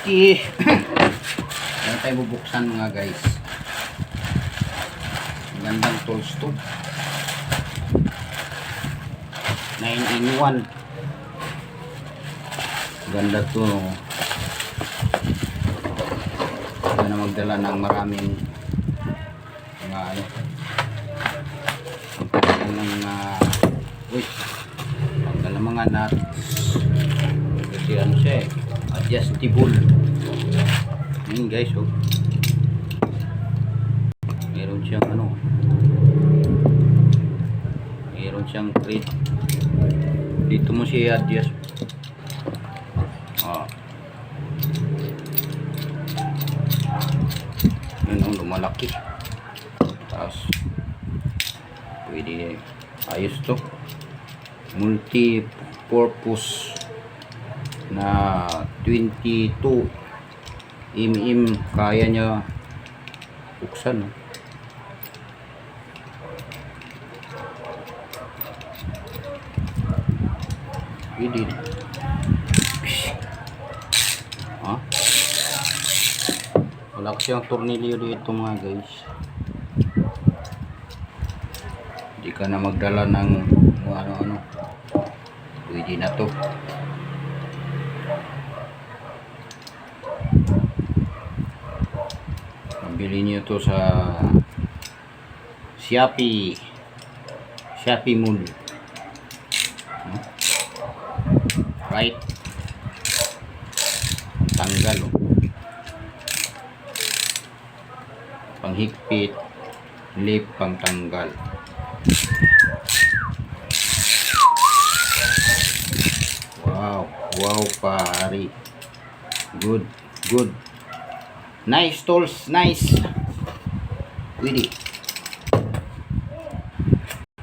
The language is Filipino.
Okay. Kaya tayo bubuksan mga guys. Gandang tools to. 9-in-1. Ganda to. Kaya na magdala ng maraming mga ano. Magdala mga nuts. Kasi ano siya eh. Adjustable. Yun guys, oh. Meron siyang ano. Meron siyang crate. Dito mo siya adjust. Yun, oh, lumalaki. Tapos pwede ayos to. Multi-purpose na 22 mm kaya niya buksan, no? Pwede. Wala kasi yung tornilyo dito mga guys. Hindi ka na magdala ng ano-ano. Pwede na to. Pambili niyo to sa Shopee Mall. Right? Tanggal, oh. Panghigpit, lip pang tanggal. Wow pare. Good. Nice tools, nice. Pwede.